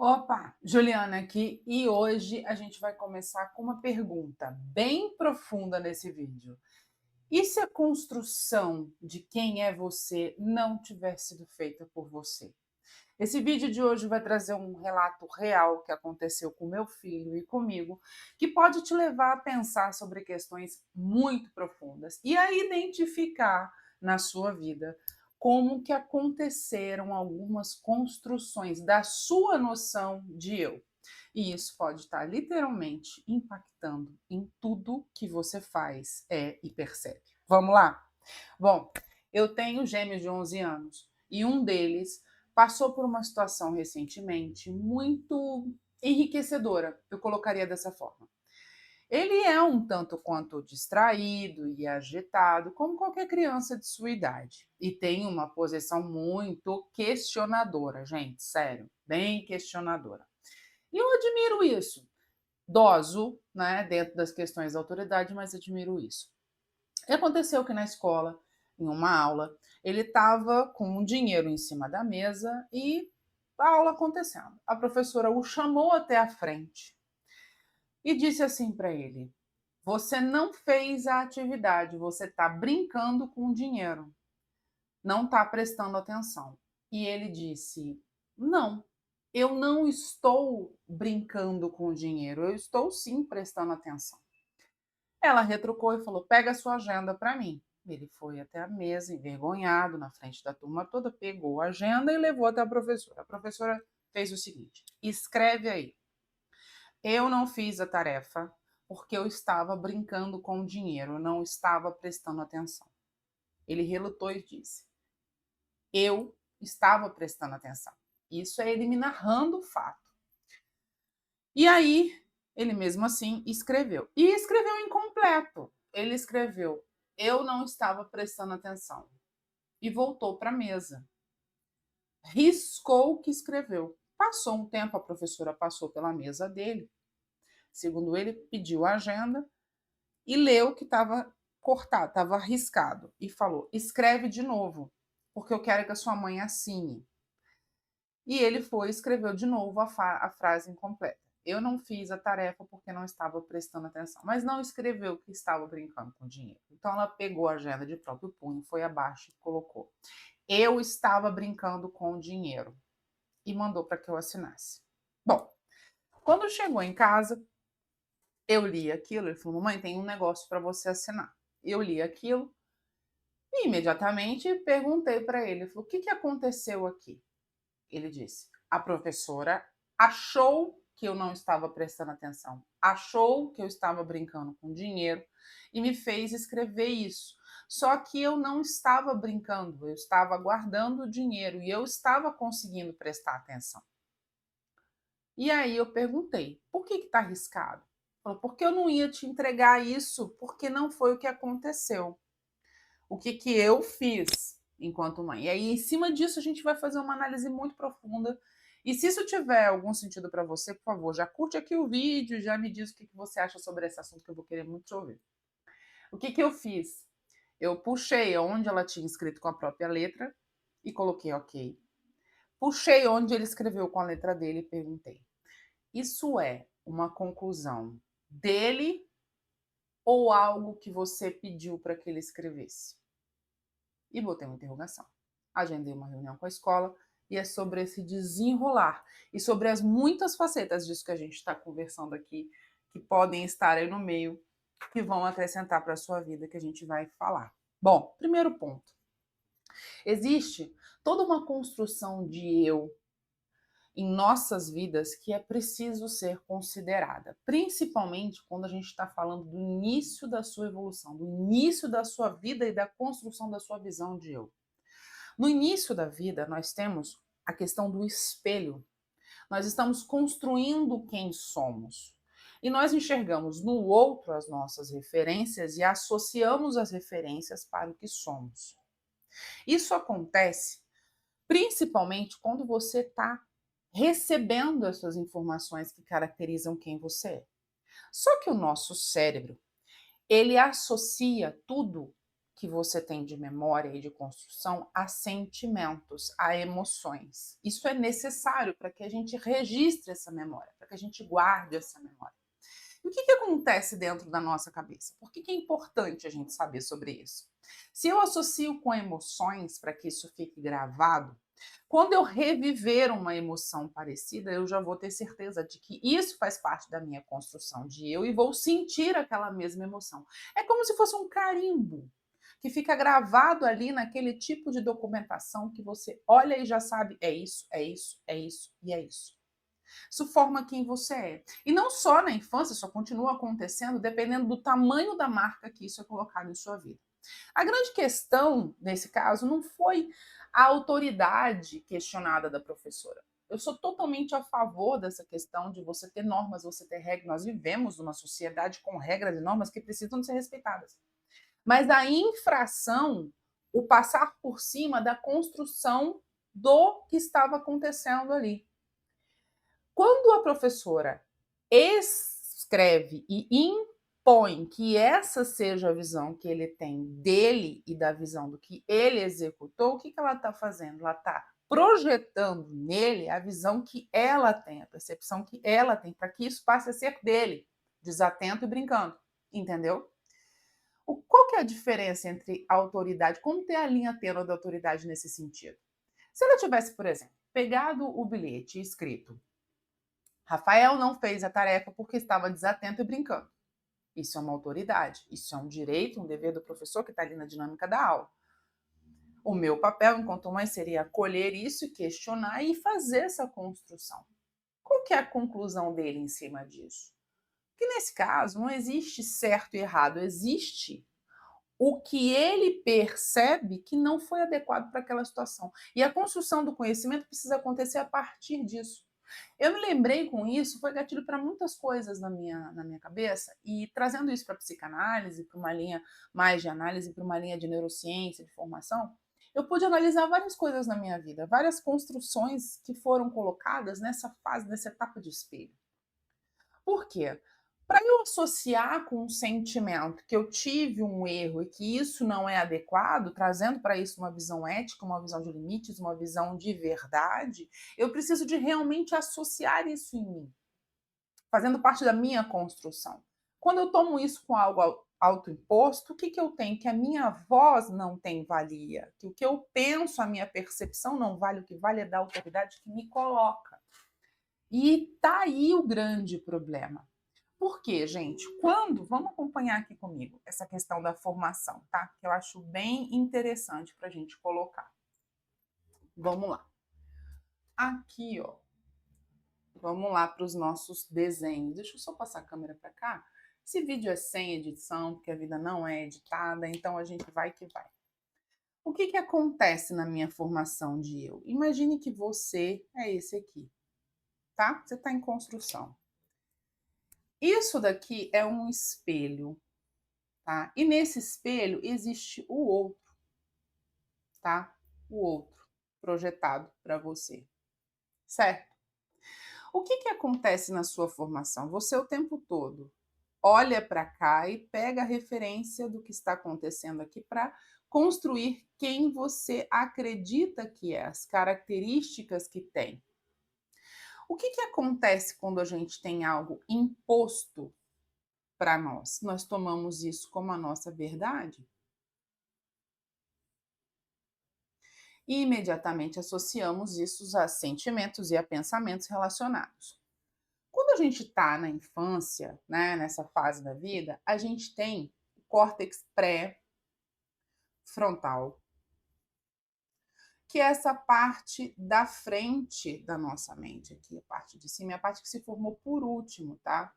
Opa, Juliana aqui e hoje a gente vai começar com uma pergunta bem profunda nesse vídeo. E se a construção de quem é você não tiver sido feita por você? Esse vídeo de hoje vai trazer um relato real que aconteceu com meu filho e comigo, que pode te levar a pensar sobre questões muito profundas e a identificar na sua vida como que aconteceram algumas construções da sua noção de eu. E isso pode estar literalmente impactando em tudo que você faz, e percebe. Vamos lá? Bom, eu tenho gêmeos de 11 anos e um deles passou por uma situação recentemente muito enriquecedora, eu colocaria dessa forma. Ele é um tanto quanto distraído e agitado, como qualquer criança de sua idade, e tem uma posição muito questionadora, gente, sério, bem questionadora. E eu admiro isso. Doso, né, dentro das questões da autoridade, mas admiro isso. E aconteceu que na escola, em uma aula, ele estava com um dinheiro em cima da mesa e a aula acontecendo. A professora o chamou até a frente e disse assim para ele: Você não fez a atividade, você está brincando com o dinheiro, não está prestando atenção. E ele disse: Não, eu não estou brincando com o dinheiro, eu estou sim prestando atenção. Ela retrucou e falou: Pega a sua agenda para mim. Ele foi até a mesa, envergonhado, na frente da turma toda, pegou a agenda e levou até a professora. A professora fez o seguinte: escreve aí. Eu não fiz a tarefa porque eu estava brincando com o dinheiro, eu não estava prestando atenção. Ele relutou e disse: Eu estava prestando atenção. Isso é ele me narrando o fato. E aí, ele mesmo assim escreveu. E escreveu incompleto. Ele escreveu: Eu não estava prestando atenção. E voltou para a mesa. Riscou o que escreveu. Passou um tempo, a professora passou pela mesa dele. Segundo ele, pediu a agenda e leu que estava cortado, estava riscado. E falou: Escreve de novo, porque eu quero que a sua mãe assine. E ele foi e escreveu de novo a frase incompleta. Eu não fiz a tarefa porque não estava prestando atenção, mas não escreveu que estava brincando com dinheiro. Então ela pegou a agenda de próprio punho, foi abaixo e colocou: Eu estava brincando com dinheiro e mandou para que eu assinasse. Bom, quando chegou em casa, eu li aquilo, ele falou: Mamãe, tem um negócio para você assinar. Eu li aquilo e imediatamente perguntei para ele, falou: O que aconteceu aqui? Ele disse: a professora achou que eu não estava prestando atenção, achou que eu estava brincando com dinheiro e me fez escrever isso. Só que eu não estava brincando, eu estava guardando o dinheiro e eu estava conseguindo prestar atenção. E aí eu perguntei: por que está arriscado? Falou: porque eu não ia te entregar isso, porque não foi o que aconteceu. O que eu fiz enquanto mãe. E aí, em cima disso, a gente vai fazer uma análise muito profunda. E se isso tiver algum sentido para você, por favor, já curte aqui o vídeo, já me diz o que você acha sobre esse assunto, que eu vou querer muito te ouvir. O que eu fiz? Eu puxei onde ela tinha escrito com a própria letra e coloquei ok. Puxei onde ele escreveu com a letra dele e perguntei: Isso é uma conclusão dele ou algo que você pediu para que ele escrevesse? E botei uma interrogação. Agendei uma reunião com a escola e é sobre esse desenrolar e sobre as muitas facetas disso que a gente está conversando aqui, que podem estar aí no meio, que vão acrescentar para a sua vida, que a gente vai falar. Bom, primeiro ponto. Existe toda uma construção de eu em nossas vidas que é preciso ser considerada, principalmente quando a gente está falando do início da sua evolução, do início da sua vida e da construção da sua visão de eu. No início da vida, nós temos a questão do espelho. Nós estamos construindo quem somos. E nós enxergamos no outro as nossas referências e associamos as referências para o que somos. Isso acontece principalmente quando você está recebendo essas informações que caracterizam quem você é. Só que o nosso cérebro, ele associa tudo que você tem de memória e de construção a sentimentos, a emoções. Isso é necessário para que a gente registre essa memória, para que a gente guarde essa memória. E o que acontece dentro da nossa cabeça? Por que é importante a gente saber sobre isso? Se eu associo com emoções para que isso fique gravado, quando eu reviver uma emoção parecida, eu já vou ter certeza de que isso faz parte da minha construção de eu e vou sentir aquela mesma emoção. É como se fosse um carimbo que fica gravado ali naquele tipo de documentação que você olha e já sabe, é isso, é isso, é isso e é isso. Isso forma quem você é. E não só na infância, isso continua acontecendo dependendo do tamanho da marca que isso é colocado em sua vida. A grande questão, nesse caso, não foi a autoridade questionada da professora. Eu sou totalmente a favor dessa questão de você ter normas, você ter regras. Nós vivemos numa sociedade com regras e normas que precisam ser respeitadas. Mas a infração, o passar por cima da construção do que estava acontecendo ali. Quando a professora escreve e impõe que essa seja a visão que ele tem dele e da visão do que ele executou, o que ela está fazendo? Ela está projetando nele a visão que ela tem, a percepção que ela tem, para que isso passe a ser dele, desatento e brincando. Entendeu? Qual que é a diferença entre autoridade? Como ter a linha tênue da autoridade nesse sentido? Se ela tivesse, por exemplo, pegado o bilhete e escrito Rafael não fez a tarefa porque estava desatento e brincando. Isso é uma autoridade, isso é um direito, um dever do professor que está ali na dinâmica da aula. O meu papel, enquanto mãe, seria acolher isso e questionar e fazer essa construção. Qual que é a conclusão dele em cima disso? Que nesse caso não existe certo e errado, existe o que ele percebe que não foi adequado para aquela situação. E a construção do conhecimento precisa acontecer a partir disso. Eu me lembrei com isso, foi gatilho para muitas coisas na minha cabeça, e trazendo isso para a psicanálise, para uma linha mais de análise, para uma linha de neurociência, de formação, eu pude analisar várias coisas na minha vida, várias construções que foram colocadas nessa fase, nessa etapa de espelho. Por quê? Para eu associar com um sentimento que eu tive um erro e que isso não é adequado, trazendo para isso uma visão ética, uma visão de limites, uma visão de verdade, eu preciso de realmente associar isso em mim, fazendo parte da minha construção. Quando eu tomo isso com algo autoimposto, o que eu tenho? Que a minha voz não tem valia, que o que eu penso, a minha percepção não vale, o que vale é da autoridade que me coloca. E tá aí o grande problema. Por quê, gente? Vamos acompanhar aqui comigo essa questão da formação, tá? Que eu acho bem interessante para a gente colocar. Vamos lá. Aqui, ó. Vamos lá para os nossos desenhos. Deixa eu só passar a câmera para cá. Esse vídeo é sem edição, porque a vida não é editada, então a gente vai que vai. O que acontece na minha formação de eu? Imagine que você é esse aqui, tá? Você está em construção. Isso daqui é um espelho, tá? E nesse espelho existe o outro, tá? O outro projetado para você, certo? O que acontece na sua formação? Você o tempo todo olha para cá e pega a referência do que está acontecendo aqui para construir quem você acredita que é, as características que tem. O que acontece quando a gente tem algo imposto para nós? Nós tomamos isso como a nossa verdade e imediatamente associamos isso a sentimentos e a pensamentos relacionados. Quando a gente está na infância, né, nessa fase da vida, a gente tem o córtex pré-frontal, que é essa parte da frente da nossa mente aqui, a parte de cima, é a parte que se formou por último, tá?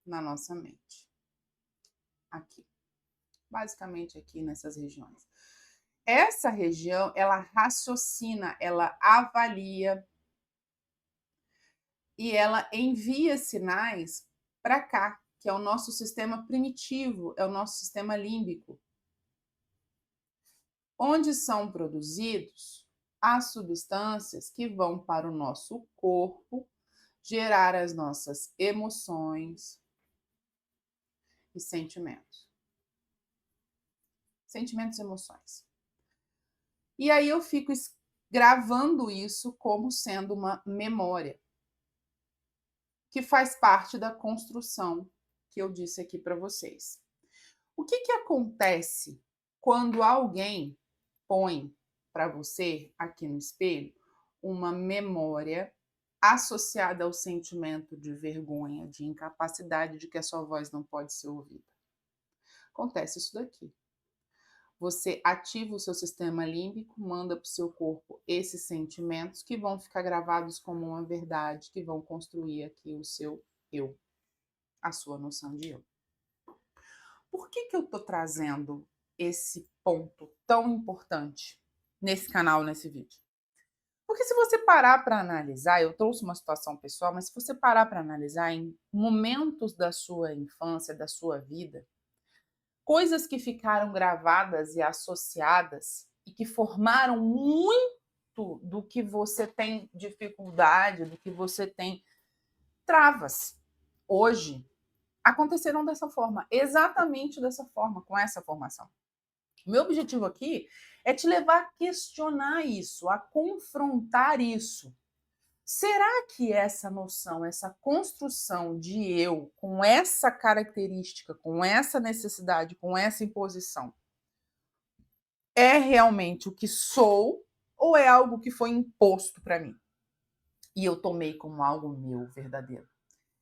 Na nossa mente. Aqui. Basicamente aqui nessas regiões. Essa região, ela raciocina, ela avalia e ela envia sinais para cá, que é o nosso sistema primitivo, é o nosso sistema límbico, onde são produzidos as substâncias que vão para o nosso corpo gerar as nossas emoções e sentimentos. Sentimentos e emoções. E aí eu fico gravando isso como sendo uma memória, que faz parte da construção que eu disse aqui para vocês. O que acontece quando alguém põe para você aqui no espelho uma memória associada ao sentimento de vergonha, de incapacidade, de que a sua voz não pode ser ouvida? Acontece isso daqui. Você ativa o seu sistema límbico, manda para o seu corpo esses sentimentos que vão ficar gravados como uma verdade, que vão construir aqui o seu eu, a sua noção de eu. Por que eu estou trazendo esse ponto tão importante nesse canal, nesse vídeo? Porque se você parar para analisar, eu trouxe uma situação pessoal, mas se você parar para analisar em momentos da sua infância, da sua vida, coisas que ficaram gravadas e associadas e que formaram muito do que você tem dificuldade, do que você tem travas hoje, aconteceram dessa forma, exatamente dessa forma, com essa formação. O meu objetivo aqui é te levar a questionar isso, a confrontar isso. Será que essa noção, essa construção de eu, com essa característica, com essa necessidade, com essa imposição, é realmente o que sou ou é algo que foi imposto para mim? E eu tomei como algo meu, verdadeiro.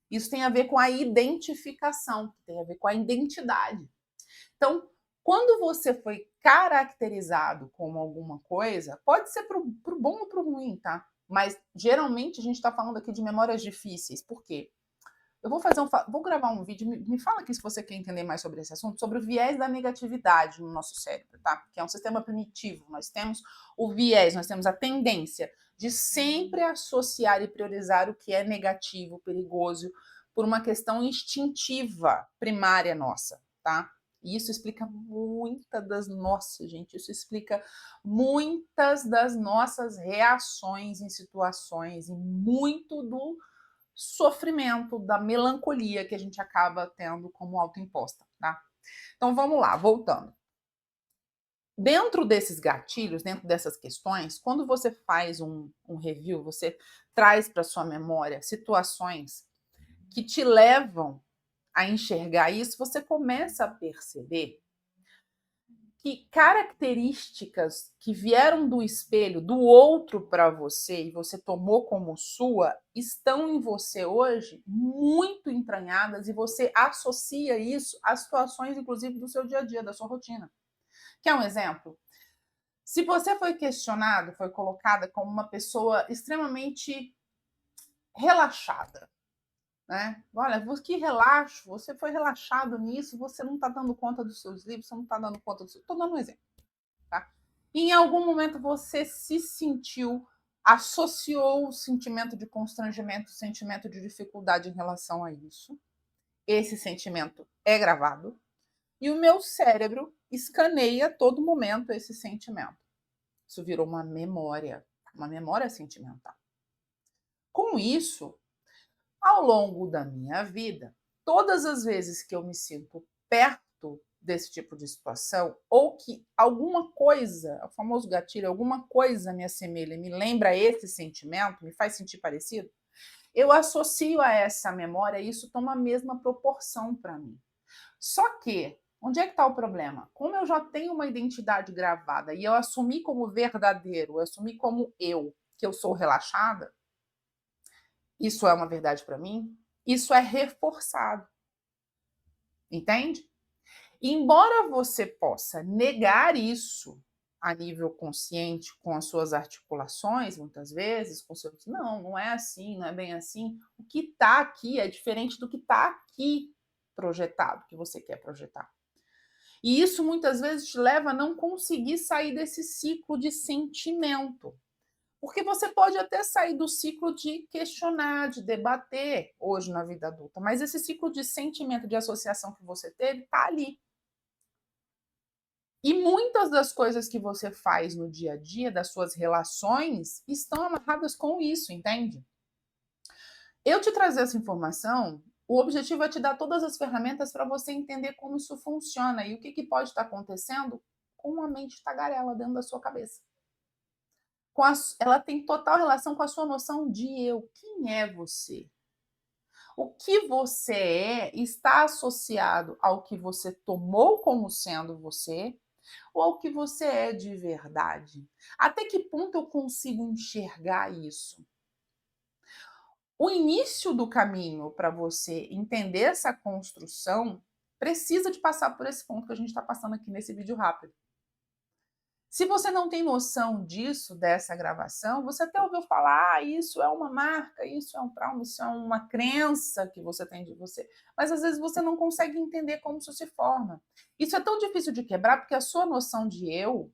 Isso tem a ver com a identificação, tem a ver com a identidade. Então, quando você foi caracterizado como alguma coisa, pode ser pro bom ou pro ruim, tá? Mas geralmente a gente está falando aqui de memórias difíceis. Por quê? Eu vou gravar um vídeo, me fala aqui se você quer entender mais sobre esse assunto, sobre o viés da negatividade no nosso cérebro, tá? Que é um sistema primitivo. Nós temos o viés, nós temos a tendência de sempre associar e priorizar o que é negativo, perigoso, por uma questão instintiva primária nossa, tá? E isso explica muitas das nossas, gente, isso explica muitas das nossas reações em situações e muito do sofrimento, da melancolia que a gente acaba tendo como autoimposta, tá? Então vamos lá, voltando. Dentro desses gatilhos, dentro dessas questões, quando você faz um review, você traz para sua memória situações que te levam a enxergar isso, você começa a perceber que características que vieram do espelho do outro para você e você tomou como sua estão em você hoje muito entranhadas e você associa isso a situações, inclusive, do seu dia a dia, da sua rotina. Quer um exemplo? Se você foi questionado, foi colocada como uma pessoa extremamente relaxada, né? Olha, que relaxo, você foi relaxado nisso, você não está dando conta dos seus livros, você não está dando conta do seu... Estou dando um exemplo. Tá? E em algum momento você se sentiu, associou o sentimento de constrangimento, o sentimento de dificuldade em relação a isso. Esse sentimento é gravado. E o meu cérebro escaneia a todo momento esse sentimento. Isso virou uma memória sentimental. Com isso, ao longo da minha vida, todas as vezes que eu me sinto perto desse tipo de situação, ou que alguma coisa, o famoso gatilho, alguma coisa me assemelha, me lembra esse sentimento, me faz sentir parecido, eu associo a essa memória e isso toma a mesma proporção para mim. Só que, onde é que está o problema? Como eu já tenho uma identidade gravada e eu assumi como verdadeiro, eu assumi como eu, que eu sou relaxada, isso é uma verdade para mim, isso é reforçado. Entende? Embora você possa negar isso a nível consciente, com as suas articulações, muitas vezes, com seus. Não, não é assim, não é bem assim. O que está aqui é diferente do que está aqui projetado, que você quer projetar. E isso muitas vezes te leva a não conseguir sair desse ciclo de sentimento. Porque você pode até sair do ciclo de questionar, de debater hoje na vida adulta, mas esse ciclo de sentimento, de associação que você teve, está ali. E muitas das coisas que você faz no dia a dia, das suas relações, estão amarradas com isso, entende? Eu te trazer essa informação, o objetivo é te dar todas as ferramentas para você entender como isso funciona e o que pode estar acontecendo com uma mente tagarela dentro da sua cabeça. Ela tem total relação com a sua noção de eu. Quem é você? O que você é está associado ao que você tomou como sendo você ou ao que você é de verdade? Até que ponto eu consigo enxergar isso? O início do caminho para você entender essa construção precisa de passar por esse ponto que a gente está passando aqui nesse vídeo rápido. Se você não tem noção disso, dessa gravação, você até ouviu falar, isso é uma marca, isso é um trauma, isso é uma crença que você tem de você, mas às vezes você não consegue entender como isso se forma. Isso é tão difícil de quebrar porque a sua noção de eu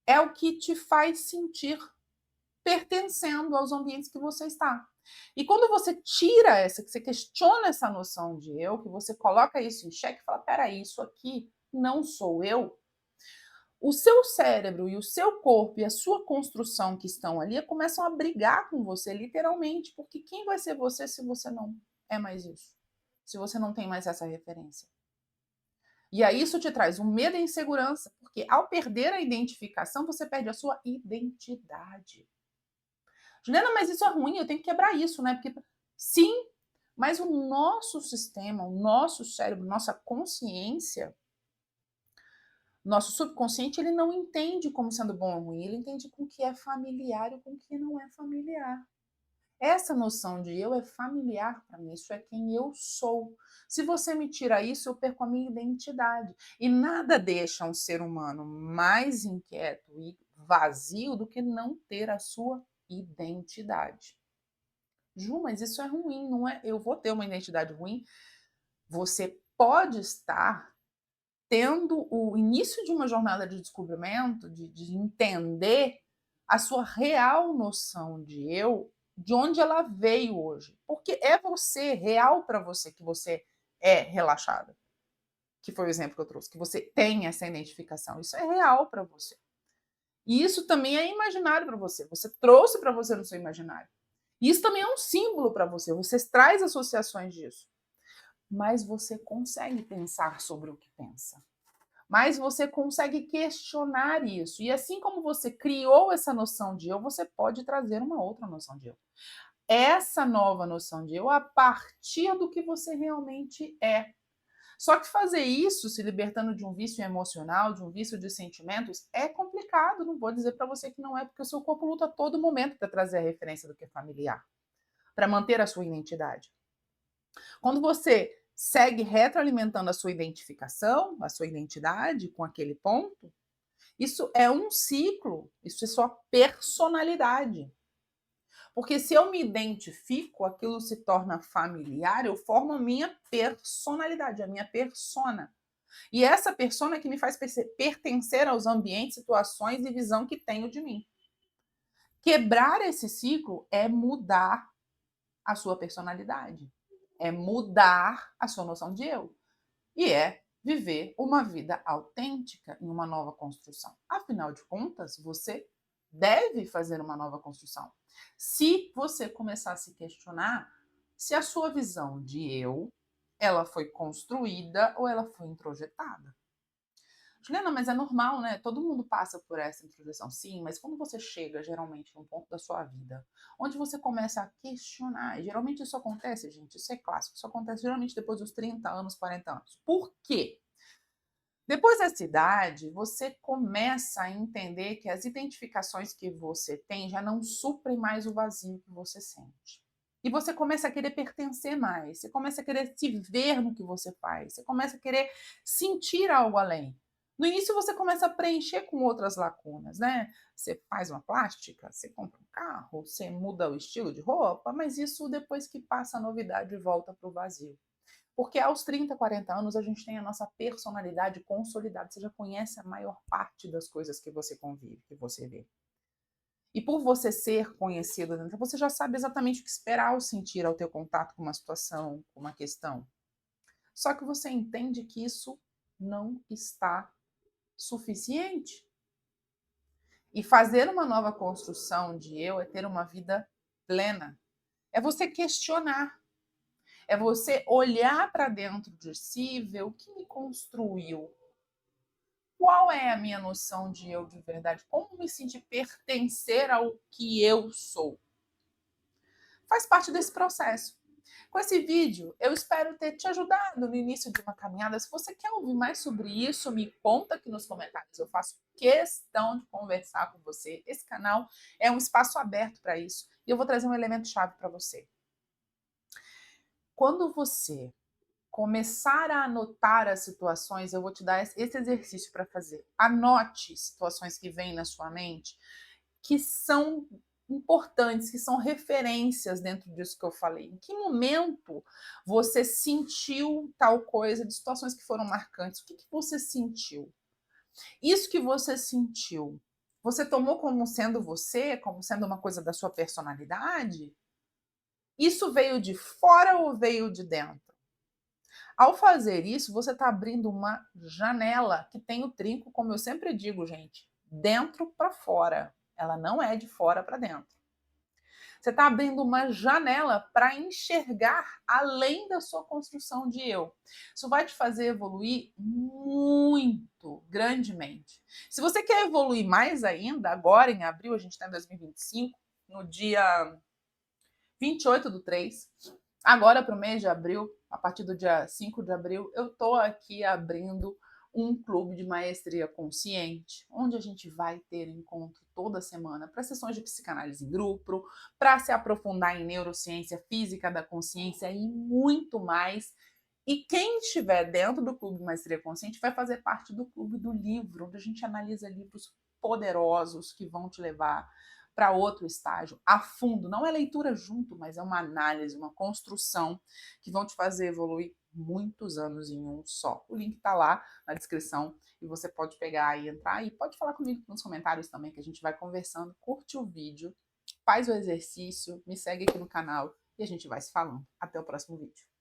é o que te faz sentir pertencendo aos ambientes que você está. E quando você tira essa, que você questiona essa noção de eu, que você coloca isso em xeque e fala, peraí, isso aqui não sou eu, o seu cérebro e o seu corpo e a sua construção que estão ali começam a brigar com você, literalmente, porque quem vai ser você se você não é mais isso? Se você não tem mais essa referência? E aí isso te traz um medo e insegurança, porque ao perder a identificação, você perde a sua identidade. Juliana, mas isso é ruim, eu tenho que quebrar isso, né? Porque sim, mas o nosso sistema, o nosso cérebro, nossa consciência, nosso subconsciente, ele não entende como sendo bom ou ruim, ele entende com o que é familiar e com o que não é familiar. Essa noção de eu é familiar para mim, isso é quem eu sou. Se você me tira isso, eu perco a minha identidade. E nada deixa um ser humano mais inquieto e vazio do que não ter a sua identidade. Ju, mas isso é ruim, não é? Eu vou ter uma identidade ruim. Você pode estar tendo o início de uma jornada de descobrimento, de entender a sua real noção de eu, de onde ela veio hoje. Porque é você, real para você, que você é relaxada. Que foi o exemplo que eu trouxe, que você tem essa identificação. Isso é real para você. E isso também é imaginário para você. Você trouxe para você no seu imaginário. Isso também é um símbolo para você. Você traz associações disso. Mas você consegue pensar sobre o que pensa. Mas você consegue questionar isso. E assim como você criou essa noção de eu, você pode trazer uma outra noção de eu. Essa nova noção de eu a partir do que você realmente é. Só que fazer isso, se libertando de um vício emocional, de um vício de sentimentos, é complicado. Não vou dizer para você que não é, porque o seu corpo luta a todo momento para trazer a referência do que é familiar, para manter a sua identidade. Quando você segue retroalimentando a sua identificação, a sua identidade com aquele ponto, isso é um ciclo, isso é sua personalidade. Porque se eu me identifico, aquilo se torna familiar, eu formo a minha personalidade, a minha persona. E essa persona é que me faz pertencer aos ambientes, situações e visão que tenho de mim. Quebrar esse ciclo é mudar a sua personalidade, é mudar a sua noção de eu. E é viver uma vida autêntica em uma nova construção. Afinal de contas, você deve fazer uma nova construção. Se você começar a se questionar se a sua visão de eu, ela foi construída ou ela foi introjetada. Juliana, mas é normal, né? Todo mundo passa por essa introjeção. Sim, mas quando você chega, geralmente, num ponto da sua vida, onde você começa a questionar, e geralmente isso acontece, gente, isso é clássico, isso acontece geralmente depois dos 30 anos, 40 anos. Por quê? Depois dessa idade, você começa a entender que as identificações que você tem já não suprem mais o vazio que você sente. E você começa a querer pertencer mais, você começa a querer se ver no que você faz, você começa a querer sentir algo além. No início você começa a preencher com outras lacunas, né? Você faz uma plástica, você compra um carro, você muda o estilo de roupa, mas isso depois que passa a novidade volta para o vazio. Porque aos 30, 40 anos a gente tem a nossa personalidade consolidada, você já conhece a maior parte das coisas que você convive, que você vê. E por você ser conhecido, você já sabe exatamente o que esperar ao sentir ao ter contato com uma situação, com uma questão. Só que você entende que isso não está suficiente. E fazer uma nova construção de eu é ter uma vida plena. É você questionar. É você olhar para dentro de si e ver o que me construiu. Qual é a minha noção de eu de verdade? Como me sentir pertencer ao que eu sou? Faz parte desse processo. Com esse vídeo, eu espero ter te ajudado no início de uma caminhada. Se você quer ouvir mais sobre isso, me conta aqui nos comentários. Eu faço questão de conversar com você. Esse canal é um espaço aberto para isso. E eu vou trazer um elemento chave para você. Quando você começar a anotar as situações, eu vou te dar esse exercício para fazer. Anote situações que vêm na sua mente que são importantes, que são referências dentro disso que eu falei. Em que momento você sentiu tal coisa, de situações que foram marcantes? O que, que você sentiu? Isso que você sentiu, você tomou como sendo você, como sendo uma coisa da sua personalidade? Isso veio de fora ou veio de dentro? Ao fazer isso, você está abrindo uma janela que tem o trinco, como eu sempre digo, gente, dentro para fora. Ela não é de fora para dentro. Você está abrindo uma janela para enxergar além da sua construção de eu. Isso vai te fazer evoluir muito, grandemente. Se você quer evoluir mais ainda, agora em abril, a gente está em 2025, no dia 28/3, agora para o mês de abril, a partir do dia 5 de abril, eu estou aqui abrindo um clube de maestria consciente, onde a gente vai ter encontro toda semana para sessões de psicanálise em grupo, para se aprofundar em neurociência, física da consciência e muito mais. E quem estiver dentro do Clube de Maestria Consciente vai fazer parte do Clube do Livro, onde a gente analisa livros poderosos que vão te levar para outro estágio, a fundo. Não é leitura junto, mas é uma análise, uma construção que vão te fazer evoluir muitos anos em um só. O link está lá na descrição e você pode pegar e entrar e pode falar comigo nos comentários também, que a gente vai conversando. Curte o vídeo, faz o exercício, me segue aqui no canal e a gente vai se falando. Até o próximo vídeo.